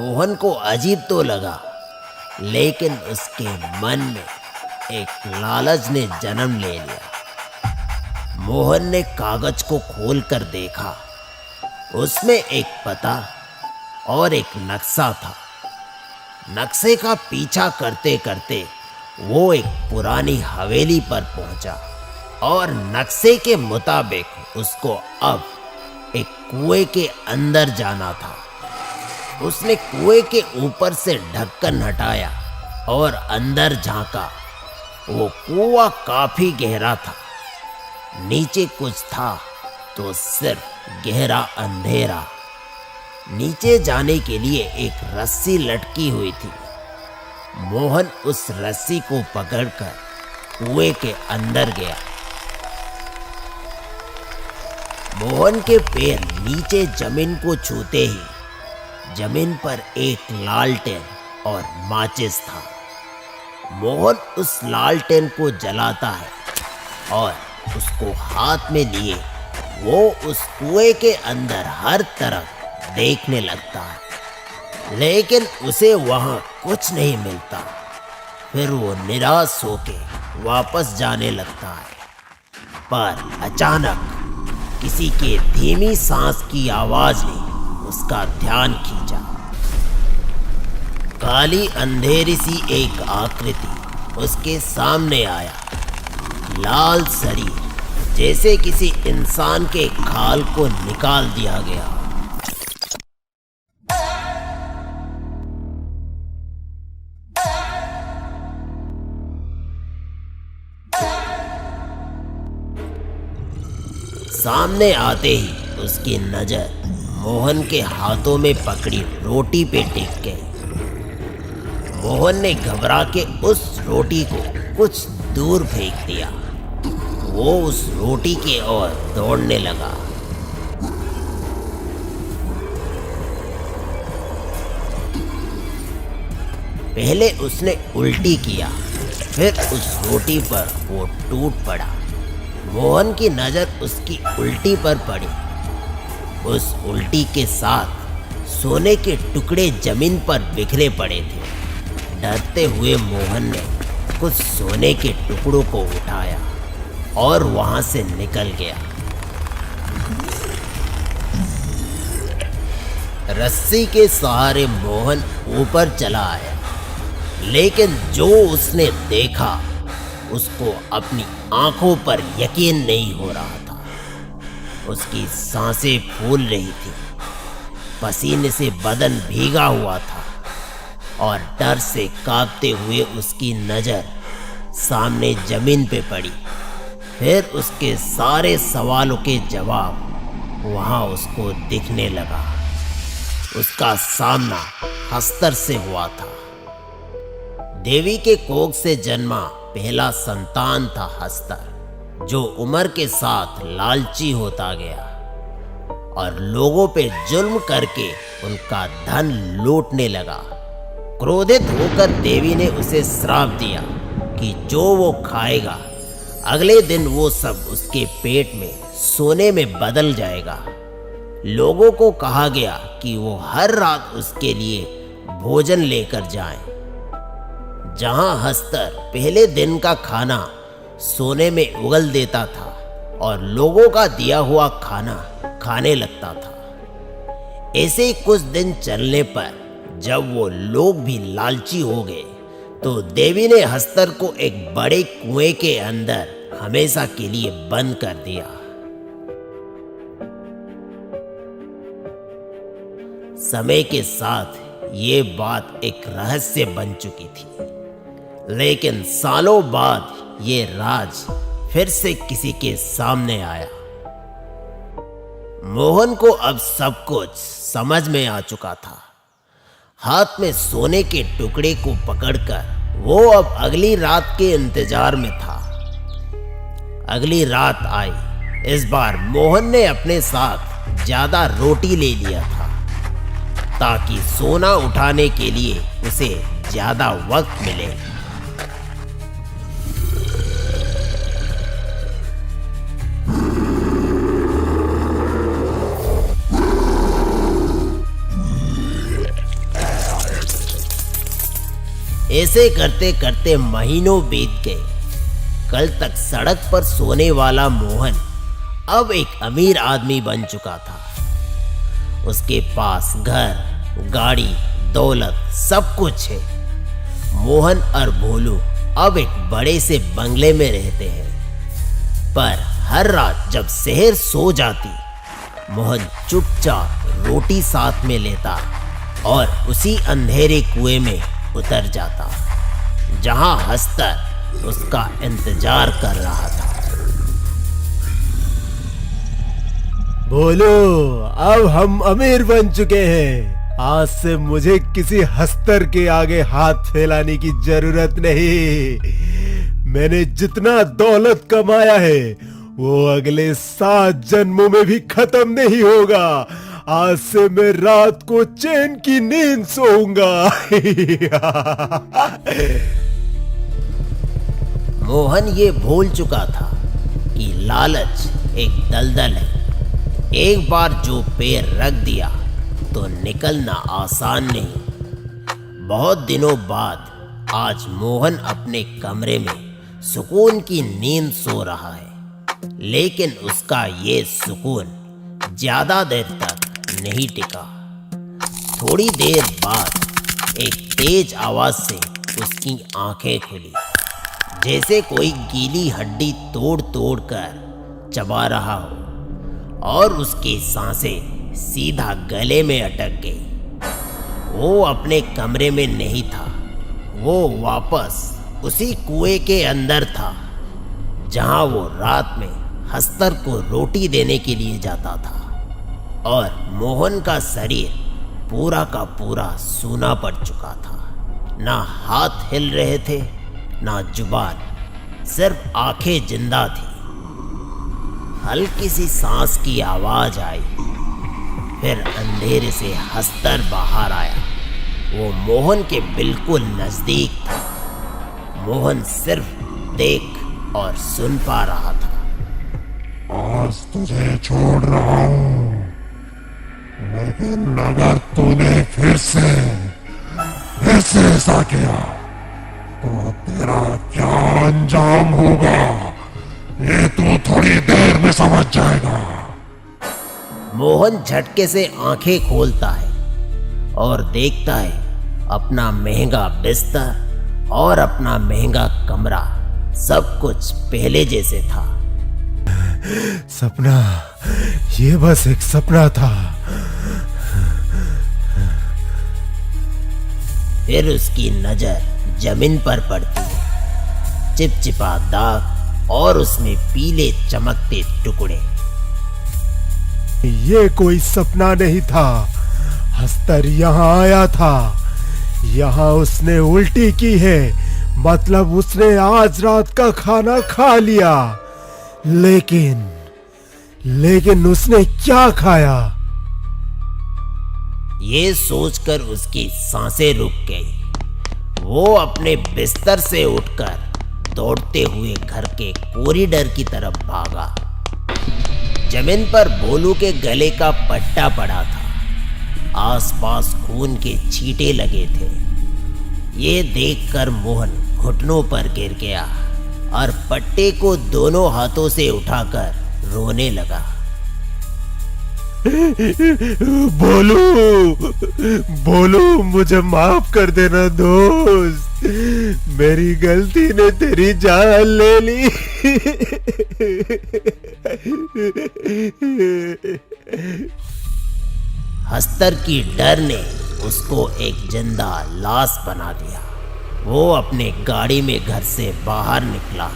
मोहन को अजीब तो लगा, लेकिन उसके मन में एक लालच ने जन्म ले लिया। मोहन ने कागज को खोलकर देखा। उसमें एक पता और एक नक्शा था। नक्शे का पीछा करते करते वो एक पुरानी हवेली पर पहुंचा और नक्शे के मुताबिक उसको अब एक कुएं के अंदर जाना था। उसने कुएं के ऊपर से ढक्कन हटाया और अंदर झांका। वो कुआं काफी गहरा था। नीचे कुछ था तो सिर्फ गहरा अंधेरा। नीचे जाने के लिए एक रस्सी लटकी हुई थी। मोहन उस रस्सी को पकड़कर कुएं के अंदर गया। मोहन के पैर नीचे जमीन को छूते ही जमीन पर एक लालटेन और माचिस था। मोहन उस लालटेन को जलाता है और उसको हाथ में लिए वो उस कुएं के अंदर हर तरफ देखने लगता है, लेकिन उसे वहां कुछ नहीं मिलता। फिर वो निराश होके वापस जाने लगता है, पर अचानक किसी के धीमी सांस की आवाज ने उसका ध्यान खींचा। काली अंधेरी सी एक आकृति उसके सामने आया। लाल शरीर, जैसे किसी इंसान के खाल को निकाल दिया गया। सामने आते ही उसकी नजर मोहन के हाथों में पकड़ी रोटी पे टिक गई। मोहन ने घबरा के उस रोटी को कुछ दूर फेंक दिया। वो उस रोटी की ओर दौड़ने लगा। पहले उसने उल्टी किया, फिर उस रोटी पर वो टूट पड़ा। मोहन की नजर उसकी उल्टी पर पड़ी। उस उल्टी के साथ सोने के टुकड़े जमीन पर बिखरे पड़े थे। डरते हुए मोहन ने कुछ सोने के टुकड़ों को उठाया और वहां से निकल गया। रस्सी के सहारे मोहन ऊपर चला आया, लेकिन जो उसने देखा उसको अपनी आंखों पर यकीन नहीं हो रहा था। उसकी सांसें फूल रही थी, पसीने से बदन भीगा हुआ था और डर से कांपते हुए उसकी नजर सामने जमीन पे पड़ी। फिर उसके सारे सवालों के जवाब वहां उसको दिखने लगा। उसका सामना हस्तर से हुआ था। देवी के कोख से जन्मा पहला संतान था हस्तर, जो उम्र के साथ लालची होता गया और लोगों पे जुल्म करके उनका धन लूटने लगा। क्रोधित होकर देवी ने उसे श्राप दिया कि जो वो खाएगा अगले दिन वो सब उसके पेट में सोने में बदल जाएगा। लोगों को कहा गया कि वो हर रात उसके लिए भोजन लेकर जाएं। जहां हस्तर पहले दिन का खाना सोने में उगल देता था और लोगों का दिया हुआ खाना खाने लगता था। ऐसे ही कुछ दिन चलने पर जब वो लोग भी लालची हो गए तो देवी ने हस्तर को एक बड़े कुएं के अंदर हमेशा के लिए बंद कर दिया। समय के साथ ये बात एक रहस्य बन चुकी थी, लेकिन सालों बाद ये राज फिर से किसी के सामने आया। मोहन को अब सब कुछ समझ में आ चुका था। हाथ में सोने के टुकड़े को पकड़कर वो अब अगली रात के इंतजार में था। अगली रात आई। इस बार मोहन ने अपने साथ ज्यादा रोटी ले लिया था ताकि सोना उठाने के लिए उसे ज्यादा वक्त मिले। ऐसे करते करते महीनों बीत गए। कल तक सड़क पर सोने वाला मोहन अब एक अमीर आदमी बन चुका था। उसके पास घर, गाड़ी, दौलत सब कुछ है। मोहन और भोलू अब एक बड़े से बंगले में रहते हैं। पर हर रात जब शहर सो जाती, मोहन चुपचाप रोटी साथ में लेता और उसी अंधेरे कुएं में उतर जाता, जहां हस्तर उसका इंतजार कर रहा था। बोलो, अब हम अमीर बन चुके हैं। आज से मुझे किसी हस्तर के आगे हाथ फैलाने की जरूरत नहीं। मैंने जितना दौलत कमाया है वो अगले 7 जन्मों में भी खत्म नहीं होगा। आज से मैं रात को चैन की नींद सोऊंगा। मोहन ये भूल चुका था कि लालच एक दलदल है। एक बार जो पैर रख दिया तो निकलना आसान नहीं। बहुत दिनों बाद आज मोहन अपने कमरे में सुकून की नींद सो रहा है, लेकिन उसका ये सुकून ज्यादा देर तक नहीं टिका। थोड़ी देर बाद एक तेज आवाज से उसकी आंखें खुली, जैसे कोई गीली हड्डी तोड़ तोड़ कर चबा रहा हो, और उसकी सांसें सीधा गले में अटक गई। वो अपने कमरे में नहीं था, वो वापस उसी कुएं के अंदर था जहां वो रात में हस्तर को रोटी देने के लिए जाता था। और मोहन का शरीर पूरा का पूरा सूना पड़ चुका था। ना हाथ हिल रहे थे, ना जुबान, सिर्फ आंखें जिंदा थी। हल्की सी सांस की आवाज आई, फिर अंधेरे से हस्तर बाहर आया। वो मोहन के बिल्कुल नजदीक था। मोहन सिर्फ देख और सुन पा रहा था। आज तुझे छोड़ रहा हूं, लेकिन अगर तूने फिर से ऐसा किया तो तेरा क्या अंजाम होगा ये तू थोड़ी देर में समझ जाएगा। मोहन झटके से आंखें खोलता है और देखता है अपना महंगा बिस्तर और अपना महंगा कमरा, सब कुछ पहले जैसे था। सपना, ये बस एक सपना था। फिर उसकी नजर जमीन पर पड़ती है, चिपचिपा दाग और उसमें पीले चमकते टुकड़े। ये कोई सपना नहीं था। हस्तर यहाँ आया था, यहाँ उसने उल्टी की है, मतलब उसने आज रात का खाना खा लिया। लेकिन उसने क्या खाया? ये सोचकर उसकी सांसें रुक गई। वो अपने बिस्तर से उठकर दौड़ते हुए घर के कॉरिडोर की तरफ भागा। जमीन पर भोलू के गले का पट्टा पड़ा था, आसपास खून के छींटे लगे थे। ये देखकर मोहन घुटनों पर गिर गया और पट्टे को दोनों हाथों से उठाकर रोने लगा। बोलू, मुझे माफ कर देना दोस्त। मेरी गलती ने तेरी जान ले ली। हस्तर की डर ने उसको एक जिंदा लाश बना दिया। वो अपने गाड़ी में घर से बाहर निकला।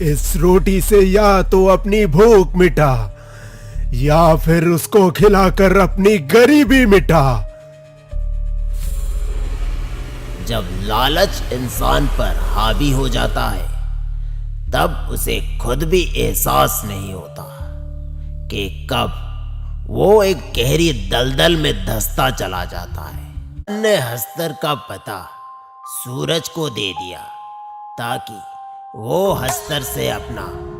इस रोटी से या तो अपनी भूख मिटा या फिर उसको खिलाकर अपनी गरीबी मिटा। जब लालच इंसान पर हावी हो जाता है तब उसे खुद भी एहसास नहीं होता कि कब वो एक गहरी दलदल में धंसता चला जाता है। ने हस्तर का पता सूरज को दे दिया ताकि वो हस्तर से अपना